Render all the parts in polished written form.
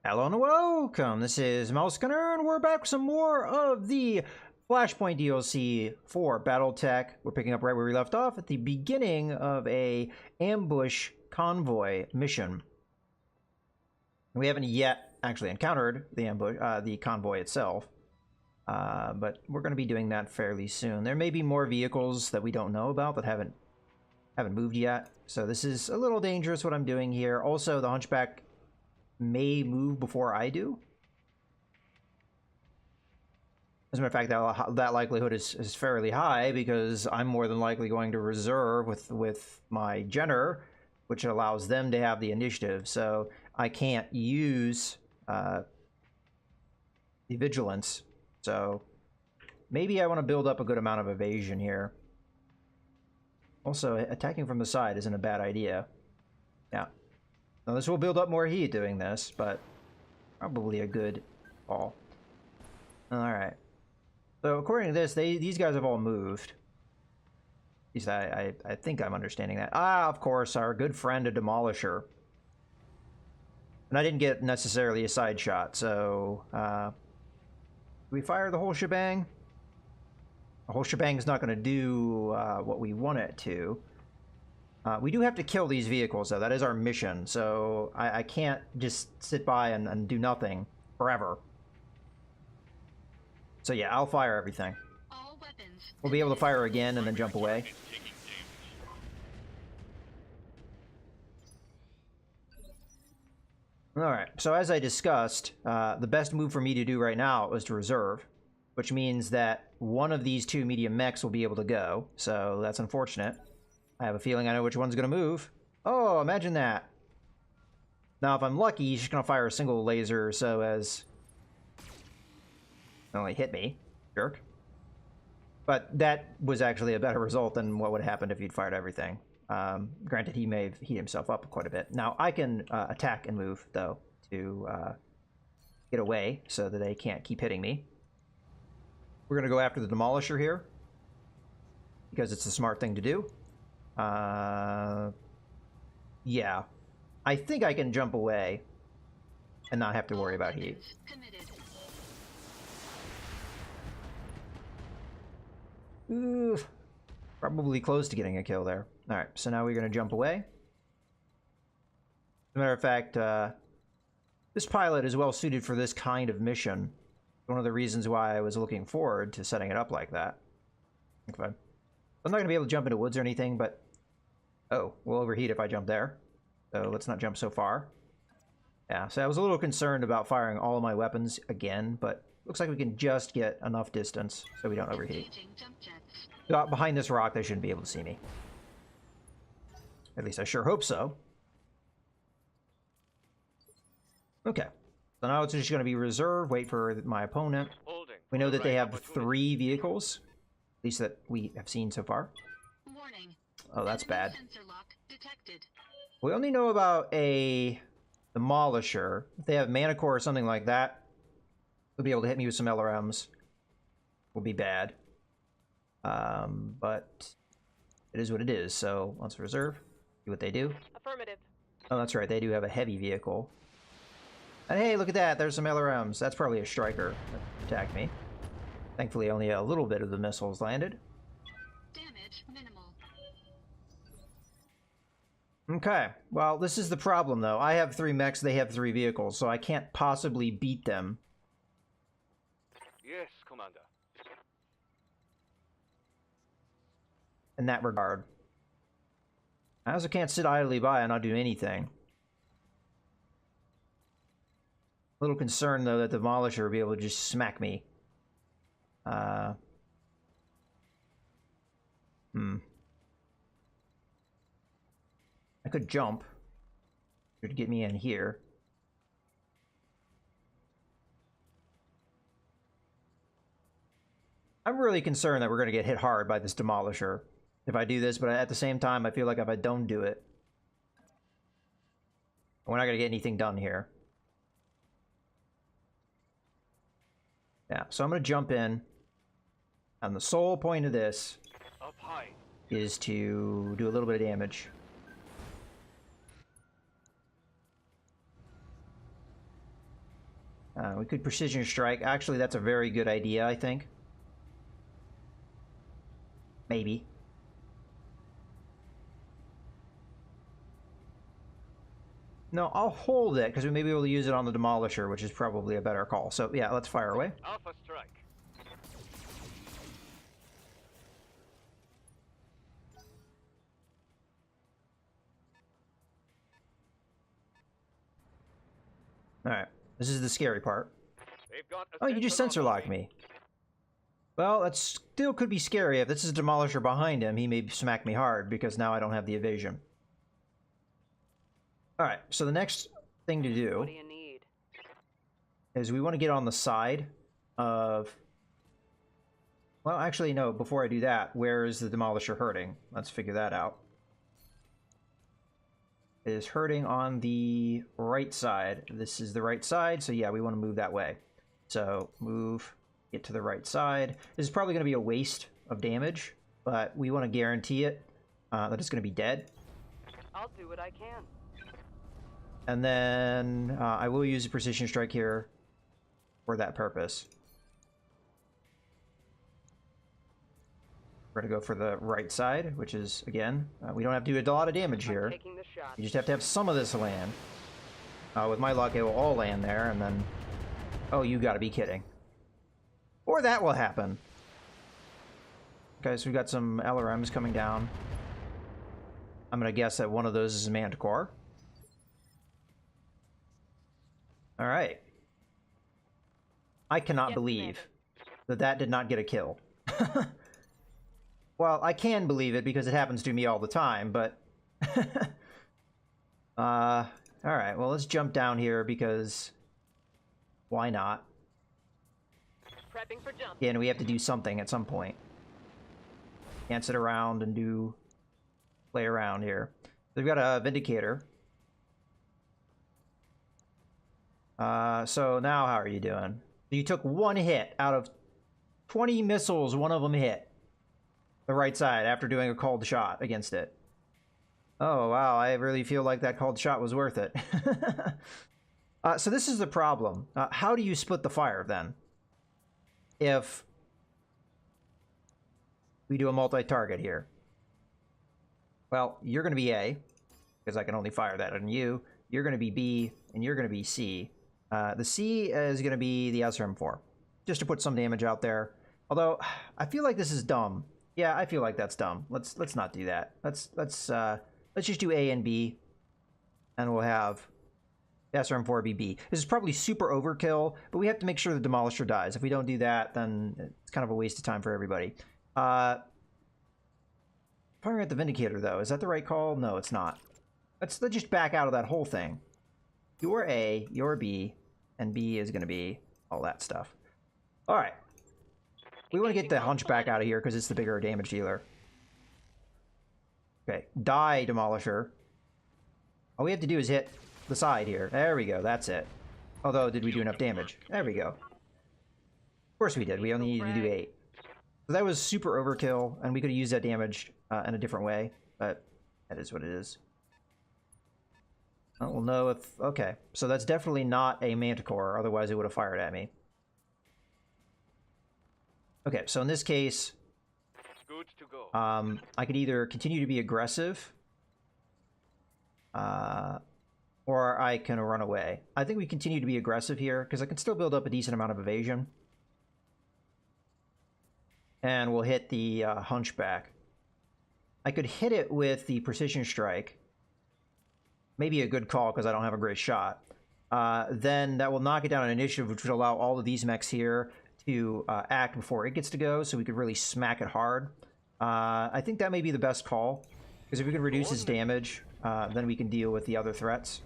Hello and welcome, this is Mouse Gunner, and we're back with some more of the Flashpoint DLC for BattleTech. We're picking up right where we left off at the beginning of a ambush convoy mission. We haven't yet actually encountered the ambush, the convoy itself, but we're going to be doing that fairly soon. There may be more vehicles that we don't know about that haven't moved yet, so this is a little dangerous what I'm doing here. Also, the Hunchback may move before I do. As a matter of fact, that likelihood is fairly high because I'm more than likely going to reserve with my Jenner, which allows them to have the initiative. So I can't use the vigilance. So maybe I want to build up a good amount of evasion here. Also, attacking from the side isn't a bad idea. Yeah. Now this will build up more heat doing this, but probably a good call. Alright. So according to this, these guys have all moved. At least I think I'm understanding that. Ah, of course, our good friend, a Demolisher. And I didn't get necessarily a side shot, so... do we fire the whole shebang? The whole shebang is not going to do what we want it to. We do have to kill these vehicles, though. That is our mission, so I can't just sit by and do nothing forever. So yeah, I'll fire everything. We'll be able to fire again and then jump away. Alright, so as I discussed, the best move for me to do right now is to reserve, which means that one of these two medium mechs will be able to go, so that's unfortunate. I have a feeling I know which one's going to move. Oh, imagine that. Now, if I'm lucky, he's just going to fire a single laser so as... only hit me. Jerk. But that was actually a better result than what would have happened if he'd fired everything. Granted, he may have heated himself up quite a bit. Now, I can attack and move, though, to get away so that they can't keep hitting me. We're going to go after the Demolisher here because it's the smart thing to do. Yeah. I think I can jump away and not have to worry about heat. Ooh, probably close to getting a kill there. Alright, so now we're going to jump away. As a matter of fact, this pilot is well suited for this kind of mission. One of the reasons why I was looking forward to setting it up like that. Okay. I'm not going to be able to jump into woods or anything, but... oh, we'll overheat if I jump there. So let's not jump so far. Yeah, so I was a little concerned about firing all of my weapons again, but looks like we can just get enough distance so we don't overheat. So behind this rock, they shouldn't be able to see me. At least I sure hope so. Okay. So now it's just going to be reserve, wait for my opponent. We know that they have 3 vehicles. At least that we have seen so far. Oh, that's bad. We only know about a Demolisher. If they have Mana Core or something like that, they'll be able to hit me with some LRMs. Will be bad. But it is what it is. So let's reserve. See what they do. Affirmative. Oh, that's right. They do have a heavy vehicle. And hey, look at that. There's some LRMs. That's probably a striker that attacked me. Thankfully, only a little bit of the missiles landed. Damage minimal. Okay. Well, this is the problem, though. I have 3 mechs. They have 3 vehicles, so I can't possibly beat them. Yes, Commander. In that regard. I also can't sit idly by and not do anything. A little concerned, though, that the Demolisher will be able to just smack me. I could jump. To get me in here. I'm really concerned that we're going to get hit hard by this Demolisher if I do this, but at the same time, I feel like if I don't do it, we're not going to get anything done here. Yeah, so I'm going to jump in, and the sole point of this Up high. is to do a little bit of damage. We could precision strike. Actually, that's a very good idea, I think. Maybe. No, I'll hold it, because we may be able to use it on the Demolisher, which is probably a better call. So, yeah, let's fire away. Alpha strike. Alright, this is the scary part. They've got a Oh, you just sensor locked me. Well, that still could be scary. If this is a Demolisher behind him, he may smack me hard, because now I don't have the evasion. Alright, so the next thing to do... What do you need? Is we want to get on the side of... Well, actually, no, before I do that, where is the Demolisher hurting? Let's figure that out. It is hurting on the right side. This is the right side, so yeah, we want to move that way. So, move, get to the right side. This is probably going to be a waste of damage, but we want to guarantee it that it's going to be dead. I'll do what I can. And then I will use a precision strike here for that purpose. We're going to go for the right side, which is, again, we don't have to do a lot of damage here. Taking the shot. You just have to have some of this land. With my luck, it will all land there, and then... Oh, you gotta be kidding. Or that will happen. Okay, so we got some LRMs coming down. I'm gonna guess that one of those is a Manticore. Alright. I cannot believe that that did not get a kill. Well, I can believe it because it happens to me all the time, but... Alright, well, let's jump down here because... Why not? Prepping for jump. Again, we have to do something at some point. Can't sit around and play around here. We've got a Vindicator. So now how are you doing? You took one hit out of 20 missiles, one of them hit the right side after doing a called shot against it. Oh, wow, I really feel like that called shot was worth it. So this is the problem. How do you split the fire, then? If we do a multi-target here. Well, you're going to be A, because I can only fire that on you. You're going to be B, and you're going to be C. The C is going to be the SRM-4, just to put some damage out there. Although, I feel like this is dumb. Yeah, I feel like that's dumb. Let's not do that. Let's just do A and B, and we'll have SRM-4BB. This is probably super overkill, but we have to make sure the Demolisher dies. If we don't do that, then it's kind of a waste of time for everybody. Firing at the Vindicator, though, is that the right call? No, it's not. Let's just back out of that whole thing. You're A, you're B, and B is going to be all that stuff. All right. We want to get the Hunchback out of here because it's the bigger damage dealer. Okay, die, Demolisher. All we have to do is hit the side here. There we go, that's it. Although, did we do enough damage? There we go. Of course we did, we only needed to do 8. So that was super overkill, and we could have used that damage in a different way, but that is what it is. I don't know if... Okay, so that's definitely not a Manticore, otherwise it would have fired at me. Okay, so in this case... Good to go. I could either continue to be aggressive, or I can run away. I think we continue to be aggressive here, because I can still build up a decent amount of evasion. And we'll hit the Hunchback. I could hit it with the Precision Strike. Maybe a good call, because I don't have a great shot. Then that will knock it down an initiative, which would allow all of these mechs here to act before it gets to go, so we could really smack it hard. I think that may be the best call, because if we can reduce his damage, then we can deal with the other threats.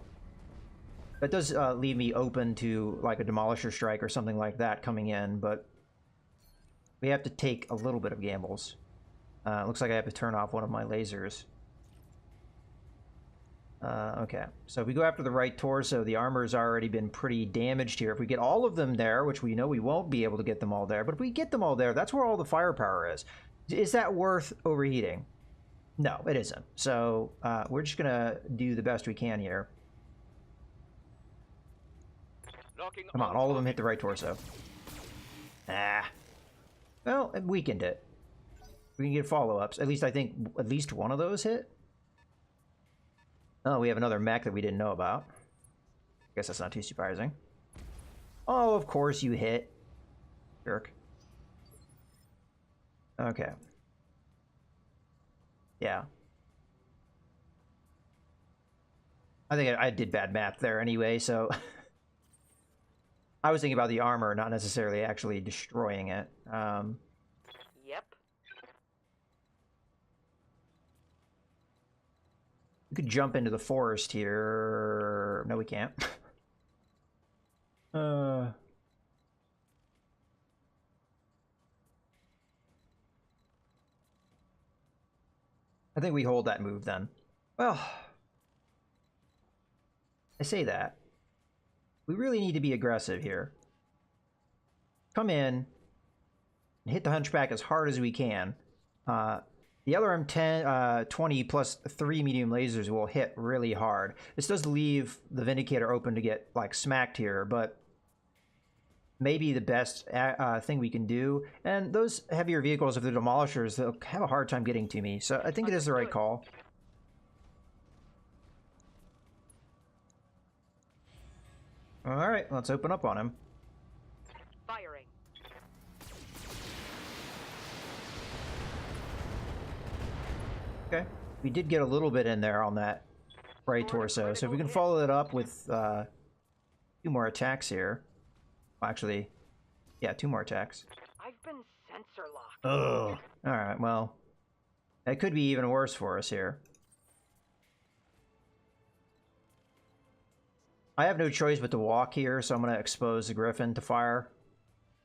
That does leave me open to like a Demolisher Strike or something like that coming in, but we have to take a little bit of gambles. Looks like I have to turn off one of my lasers. Okay, so if we go after the right torso, the armor's already been pretty damaged here. If we get all of them there, which we know we won't be able to get them all there, but if we get them all there, that's where all the firepower is. Is that worth overheating? No, it isn't. So we're just gonna do the best we can here. Locking Come on, all of them hit the right torso. Ah. Well, it weakened it. We can get follow-ups. At least I think at least one of those hit. Oh, we have another mech that we didn't know about. Guess that's not too surprising. Oh, of course you hit. Jerk. Okay. Yeah. I think I did bad math there anyway, so... I was thinking about the armor, not necessarily actually destroying it. Yep. We could jump into the forest here. No, we can't. I think we hold that move then. Well, I say that. We really need to be aggressive here. Come in and hit the Hunchback as hard as we can. The other M10, 20 plus 3 medium lasers will hit really hard. This does leave the Vindicator open to get, like, smacked here, but maybe the best thing we can do. And those heavier vehicles, if they're demolishers, they'll have a hard time getting to me. So I think it is the right call. All right, let's open up on him. Firing. Okay, we did get a little bit in there on that right torso. So if we can follow it up with 2 more attacks here. Actually, yeah, 2 more attacks. I've been sensor locked. Ugh. All right, well, that could be even worse for us here. I have no choice but to walk here, so I'm going to expose the Griffin to fire.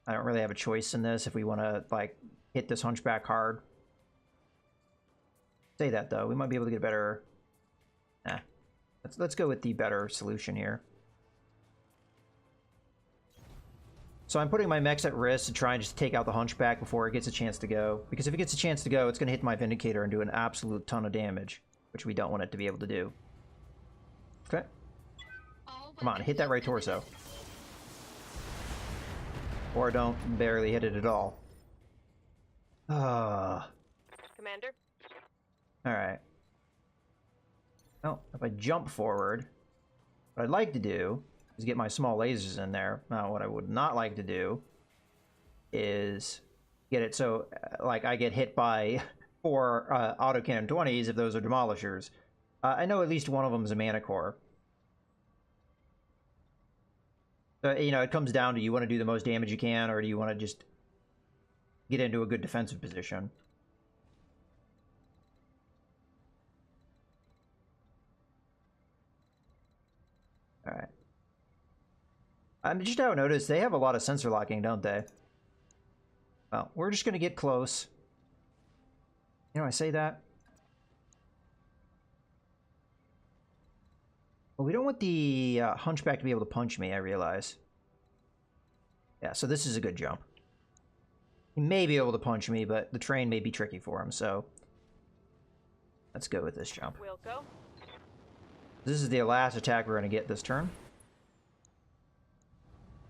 I don't really have a choice in this if we want to, like, hit this Hunchback hard. Say that, though. We might be able to get a better... Nah. Let's go with the better solution here. So I'm putting my mechs at risk to try and just take out the Hunchback before it gets a chance to go. Because if it gets a chance to go, it's going to hit my Vindicator and do an absolute ton of damage, which we don't want it to be able to do. Okay. Come on, hit that right torso. Or don't barely hit it at all. Commander? Alright. Well, if I jump forward, what I'd like to do is get my small lasers in there. Now, what I would not like to do is get it so, like, I get hit by 4 autocannon 20s if those are demolishers. I know at least one of them is a mana core. You know, it comes down to, you want to do the most damage you can, or do you want to just get into a good defensive position? Alright. I'm just now noticed they have a lot of sensor locking, don't they? Well, we're just going to get close. You know, I say that. Well, we don't want the Hunchback to be able to punch me, I realize. Yeah, so this is a good jump. He may be able to punch me, but the train may be tricky for him, so... Let's go with this jump. We'll go. This is the last attack we're going to get this turn.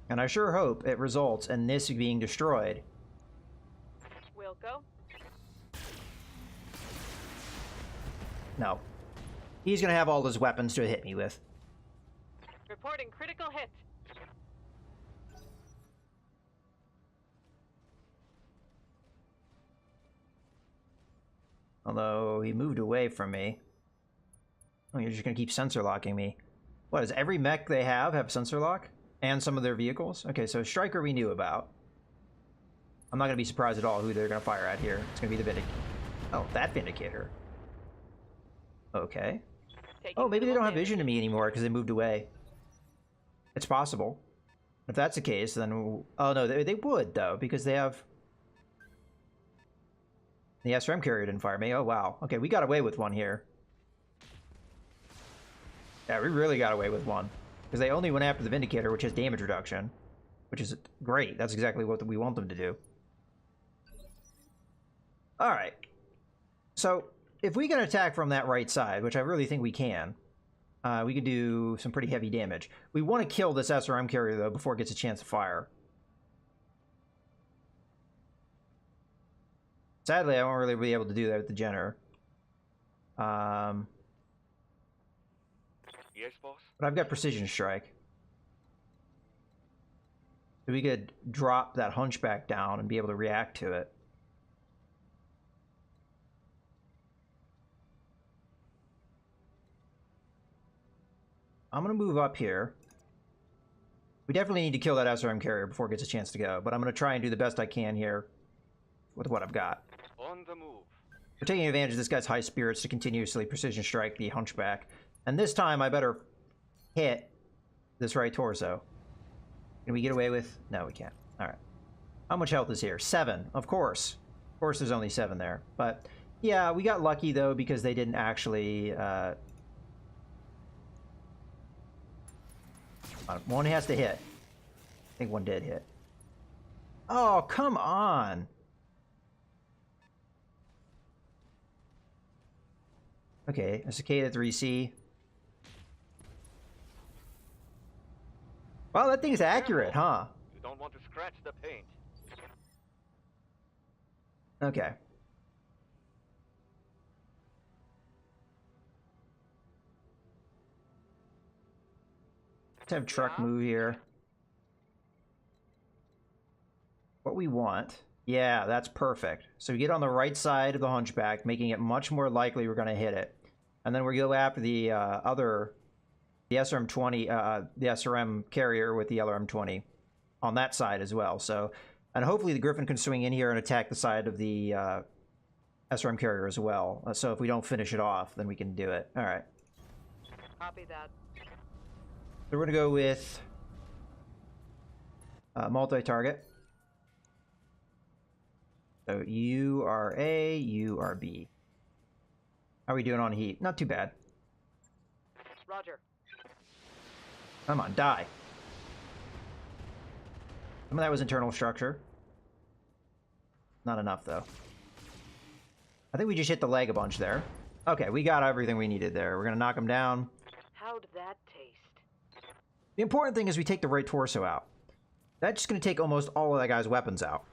And I sure hope it results in this being destroyed. We'll go. No. He's going to have all those weapons to hit me with. Reporting critical hit. Although, he moved away from me. Oh, you're just going to keep sensor locking me. What, does every mech they have sensor lock? And some of their vehicles? Okay, so Striker we knew about. I'm not going to be surprised at all who they're going to fire at here. It's going to be the Vindicator. Oh, that Vindicator. Okay. Oh, maybe they don't have vision to me anymore because they moved away. It's possible. If that's the case, then... Oh, no, they would, though, because they have... The SRM carrier didn't fire me. Oh, wow. Okay, we got away with one here. Yeah, we really got away with one. Because they only went after the Vindicator, which has damage reduction. Which is great. That's exactly what we want them to do. Alright. So, if we can attack from that right side, which I really think we can, we could do some pretty heavy damage. We want to kill this SRM carrier, though, before it gets a chance to fire. Sadly, I won't really be able to do that with the Jenner. Yes, boss. But I've got Precision Strike. So we could drop that Hunchback down and be able to react to it. I'm going to move up here. We definitely need to kill that SRM carrier before it gets a chance to go, but I'm going to try and do the best I can here with what I've got. On the move. We're taking advantage of this guy's high spirits to continuously Precision Strike the Hunchback. And this time I better hit this right torso. Can we get away with... No, we can't. Alright. How much health is here? 7, of course. Of course there's only 7 there. But, yeah, we got lucky, though, because they didn't actually... One has to hit. I think one did hit. Oh, come on! Okay, a Cicada 3C. Well, that thing's accurate, huh? You don't want to scratch the paint. Okay. Let's have truck move here. What we want... Yeah, that's perfect. So we get on the right side of the Hunchback, making it much more likely we're going to hit it. And then we go after the the SRM-20, the SRM carrier with the LRM-20 on that side as well. So, and hopefully the Griffin can swing in here and attack the side of the SRM carrier as well. So if we don't finish it off, then we can do it. All right. Copy that. So we're going to go with multi-target. So you are A, you are B. How are we doing on heat? Not too bad. Roger. Come on, die. Some of that was internal structure. Not enough, though. I think we just hit the leg a bunch there. Okay, we got everything we needed there. We're going to knock him down. How'd that taste? The important thing is we take the right torso out. That's just going to take almost all of that guy's weapons out.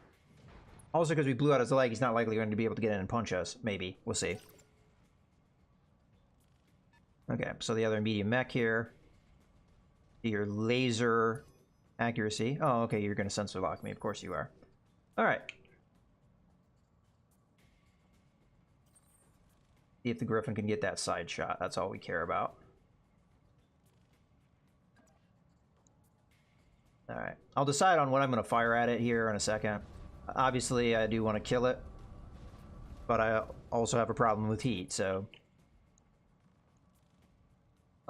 Also, because we blew out his leg, he's not likely going to be able to get in and punch us. Maybe. We'll see. Okay, so the other medium mech here. Your laser accuracy. Oh, okay, you're going to sensor lock me. Of course you are. Alright. See if the Griffin can get that side shot. That's all we care about. Alright. I'll decide on what I'm going to fire at it here in a second. Obviously, I do want to kill it. But I also have a problem with heat, so...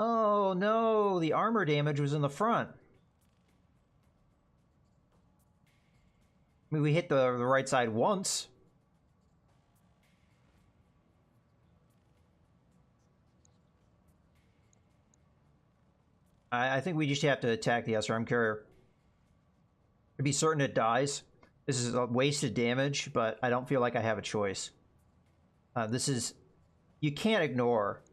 Oh, no! The armor damage was in the front. I mean, we hit the right side once. I think we just have to attack the SRM carrier. To be certain it dies. This is a wasted damage, but I don't feel like I have a choice. This is... You can't ignore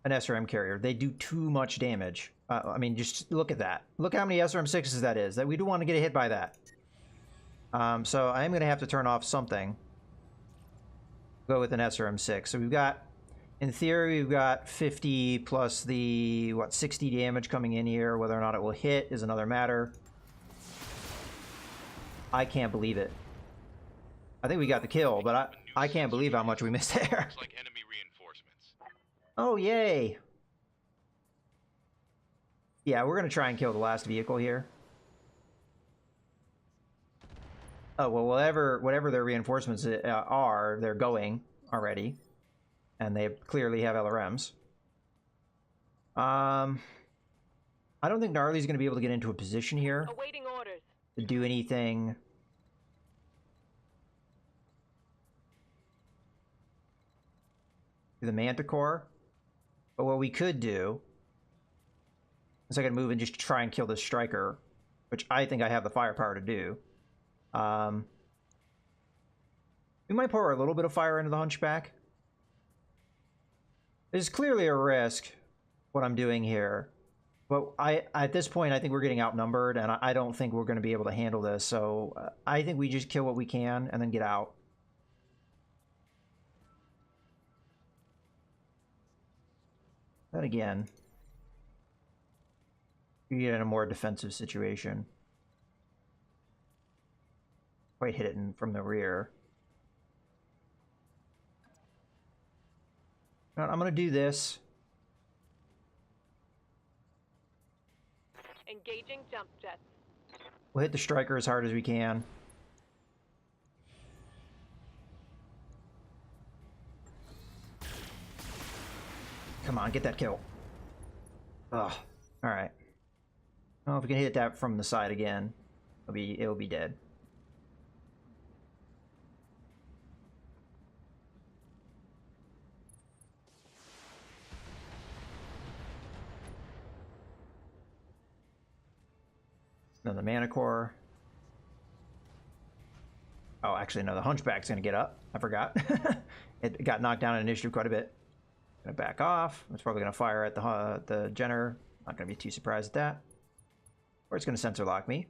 an SRM carrier. They do too much damage. I mean, just look at that. Look how many SRM-6s that is. That we do want to get hit by that. So I am going to have to turn off something. Go with an SRM-6. So we've got... In theory, we've got 50 plus the, 60 damage coming in here. Whether or not it will hit is another matter. I can't believe it. I think we got the kill, but I can't believe how much we missed there. Looks like enemy reinforcements. Oh, yay! Yeah, we're going to try and kill the last vehicle here. Oh, well, whatever their reinforcements are, they're going already. And they clearly have LRMs. I don't think Gnarly's going to be able to get into a position here Awaiting orders. to do anything. To the Manticore. But what we could do is I could move and just try and kill this Striker, which I think I have the firepower to do. We might pour a little bit of fire into the Hunchback. There's clearly a risk what I'm doing here. But at this point, I think we're getting outnumbered, and I don't think we're going to be able to handle this. So I think we just kill what we can and then get out. Then again, you get in a more defensive situation. Quite hit it from the rear. I'm going to do this. Engaging jump jets. We'll hit the striker as hard as we can. Come on, get that kill. Ugh. Alright. Well, if we can hit that from the side again, it'll be dead. Then the Manicore. Oh, actually, no, the Hunchback's gonna get up. I forgot. It got knocked down in initiative quite a bit. Gonna back off. It's probably gonna fire at the Jenner. Not gonna be too surprised at that. Or it's gonna sensor lock me.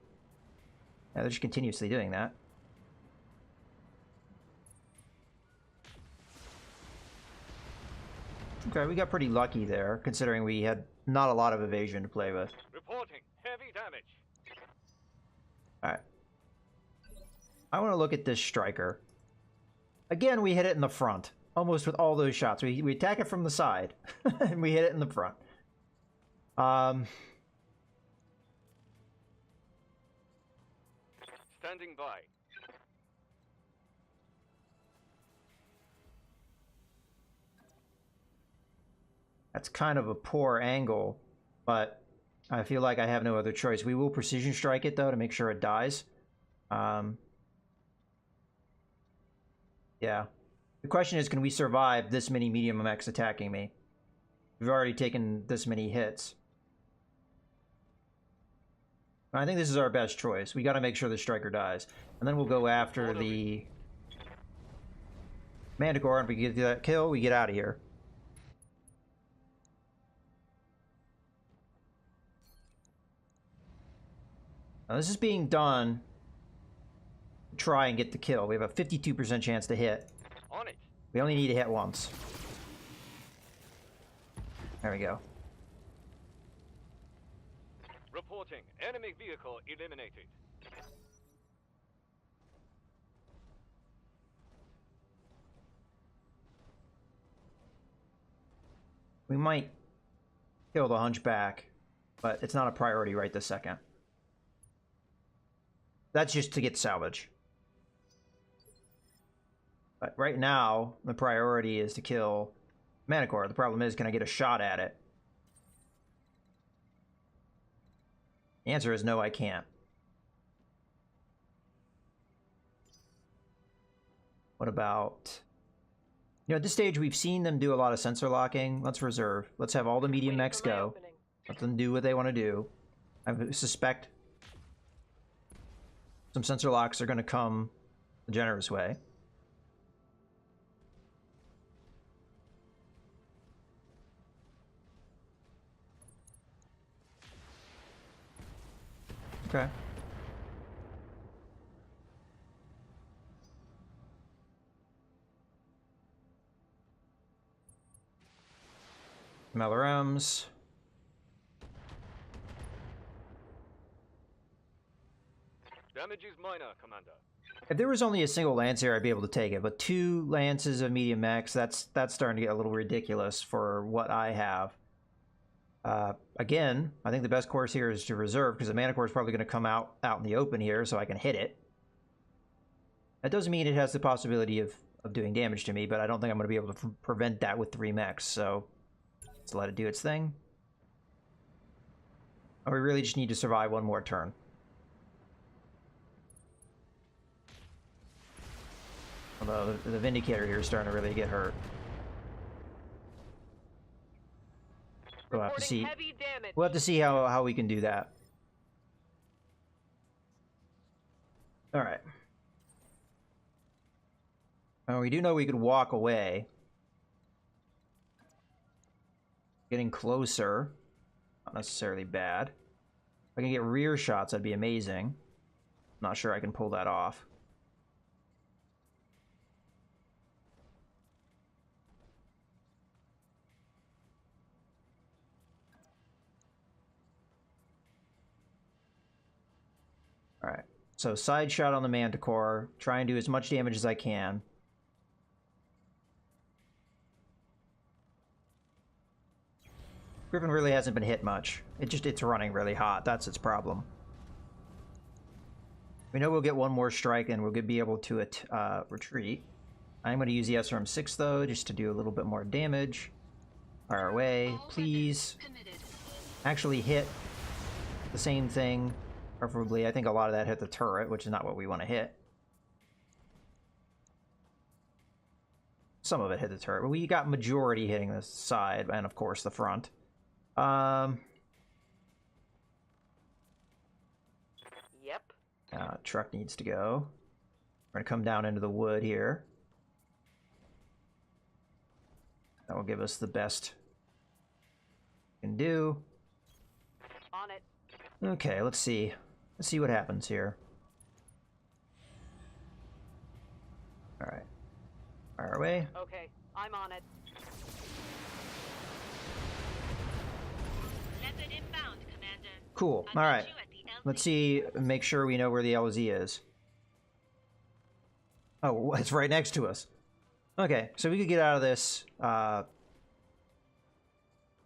Yeah, they're just continuously doing that. Okay, we got pretty lucky there, considering we had not a lot of evasion to play with. Reporting heavy damage. Alright. I want to look at this striker. Again, we hit it in the front. Almost with all those shots. We attack it from the side. And we hit it in the front. Standing by. That's kind of a poor angle, but I feel like I have no other choice. We will precision strike it, though, to make sure it dies. Yeah. The question is, can we survive this many medium mechs attacking me? We've already taken this many hits. I think this is our best choice. We got to make sure the striker dies. And then we'll go after the Manticore, and if we get that kill, we get out of here. Now, this is being done to try and get the kill. We have a 52% chance to hit. On it. We only need to hit once. There we go. Reporting enemy vehicle eliminated. We might kill the Hunchback, but it's not a priority right this second. That's just to get salvage. But right now, the priority is to kill Manicore. The problem is, can I get a shot at it? The answer is no, I can't. What about... You know, at this stage, we've seen them do a lot of sensor locking. Let's reserve. Let's have all the medium mechs go. Let them do what they want to do. I suspect some sensor locks are going to come the generous way. Okay. LRMs. Damage is minor, Commander. If there was only a single lance here, I'd be able to take it. But 2 lances of medium mechs, that's starting to get a little ridiculous for what I have. Again, I think the best course here is to reserve, because the Manicore is probably going to come out in the open here, so I can hit it. That doesn't mean it has the possibility of doing damage to me, but I don't think I'm going to be able to prevent that with 3 mechs, so let's let it do its thing. And we really just need to survive one more turn. Although the Vindicator here is starting to really get hurt. We'll have to see. We'll have to see how we can do that. All right. We do know we could walk away. Getting closer. Not necessarily bad. If I can get rear shots, that'd be amazing. Not sure I can pull that off. Alright, so side shot on the Manticore. Try and do as much damage as I can. Griffin really hasn't been hit much. It's running really hot. That's its problem. We know we'll get one more strike and we'll be able to retreat. I'm going to use the SRM-6 though, just to do a little bit more damage. Fire away, please. Actually hit the same thing. Preferably, I think a lot of that hit the turret, which is not what we want to hit. Some of it hit the turret, but we got majority hitting the side, and of course the front. Yep. Truck needs to go. We're gonna come down into the wood here. That will give us the best we can do. On it. Okay, let's see. Let's see what happens here. Alright. Fire away. Okay, I'm on it. Leopard inbound, Commander. Cool. Alright. Let's see, make sure we know where the LZ is. Oh, it's right next to us. Okay, so we could get out of this,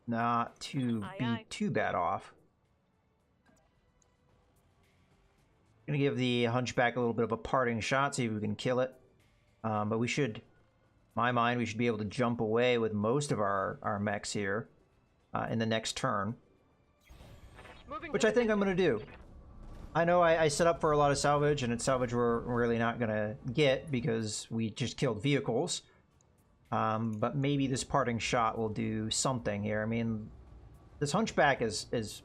not to be too bad off. Gonna give the Hunchback a little bit of a parting shot, see if we can kill it. But we should, in my mind, we should be able to jump away with most of our mechs here in the next turn. Which I think I'm gonna do. I know I set up for a lot of salvage, and it's salvage we're really not gonna get because we just killed vehicles. But maybe this parting shot will do something here. I mean, this Hunchback is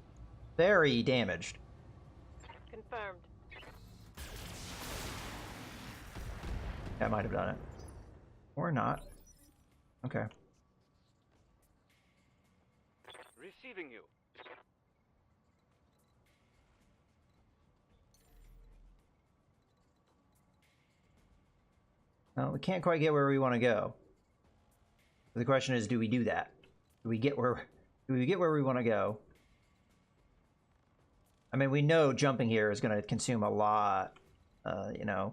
very damaged. Confirmed. That might have done it. Or not. Okay. Receiving you. Well, we can't quite get where we want to go. The question is, do we do that? Do we get where we want to go? I mean, we know jumping here is going to consume a lot, you know.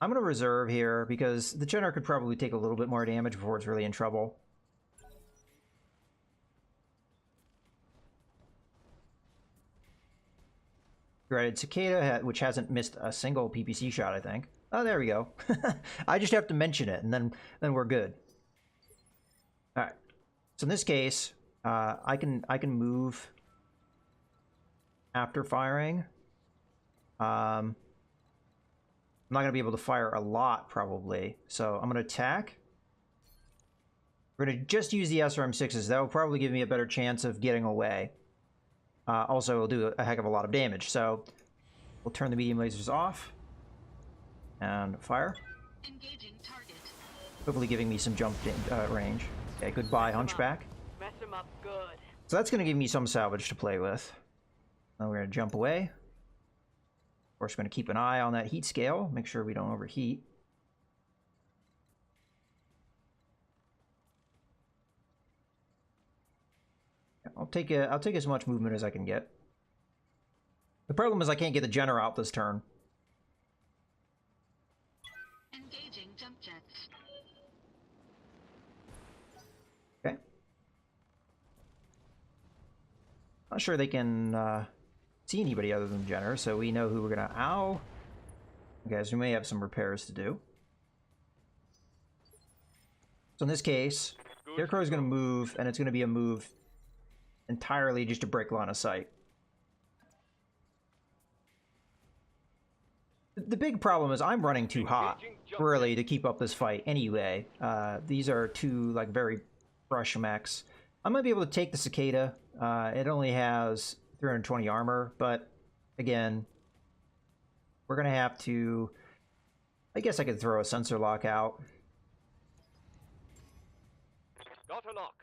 I'm going to reserve here because the Jenner could probably take a little bit more damage before it's really in trouble. Dreaded Cicada, which hasn't missed a single PPC shot, I think. Oh, there we go. I just have to mention it, and then we're good. All right. So in this case, I can move after firing. I'm not going to be able to fire a lot, probably. So I'm going to attack. We're going to just use the SRM-6s. That will probably give me a better chance of getting away. Also, it'll do a heck of a lot of damage. So we'll turn the medium lasers off. And fire. Engaging target. Hopefully giving me some jump range. Okay, goodbye, Hunchback. Mess him up good. So that's going to give me some salvage to play with. Now we're going to jump away. Of course, we're going to keep an eye on that heat scale. Make sure we don't overheat. I'll take as much movement as I can get. The problem is I can't get the Jenner out this turn. Engaging jump jets. Okay. Not sure they can see anybody other than Jenner, so we know who we're gonna... Ow! Okay, so we may have some repairs to do. So in this case, the aircraft is gonna move, and it's gonna be a move entirely just to break line of sight. The big problem is I'm running too hot, really, to keep up this fight anyway. These are two, like, very fresh mechs. I might be able to take the Cicada. It only has 320 armor, but, again, we're going to have to... I guess I could throw a sensor lock out. Got a lock.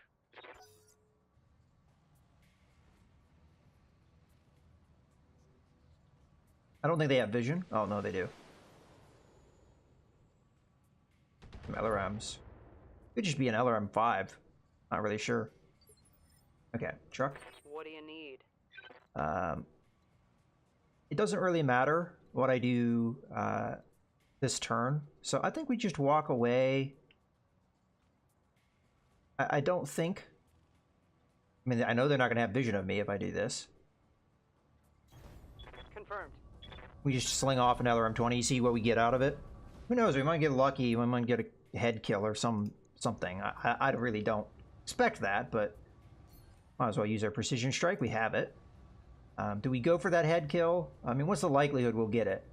I don't think they have vision. Oh, no, they do. Some LRMs. Could just be an LRM 5. Not really sure. Okay, truck. What do you need? It doesn't really matter what I do this turn. So I think we just walk away. I don't think... I mean, I know they're not going to have vision of me if I do this. Confirmed. We just sling off an LRM-20, see what we get out of it. Who knows? We might get lucky. We might get a head kill or something. I really don't expect that, but might as well use our precision strike. We have it. Do we go for that head kill? I mean, what's the likelihood we'll get it?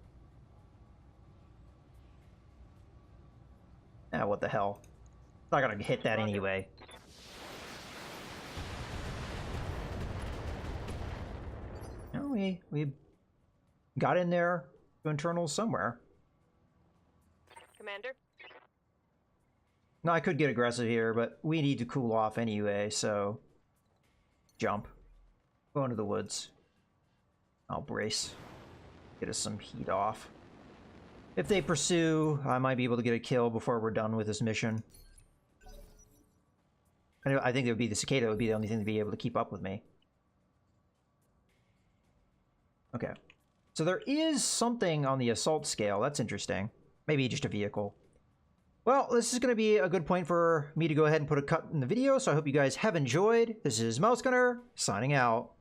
Ah, what the hell? Not gonna hit that anyway. No, we got in there to internals somewhere. Commander? No, I could get aggressive here, but we need to cool off anyway, so... Jump. Go into the woods. I'll brace. Get us some heat off. If they pursue, I might be able to get a kill before we're done with this mission. I think it would be the cicada would be the only thing to be able to keep up with me. Okay. So there is something on the assault scale. That's interesting. Maybe just a vehicle. Well, this is going to be a good point for me to go ahead and put a cut in the video, so I hope you guys have enjoyed. This is Mouse Gunner, signing out.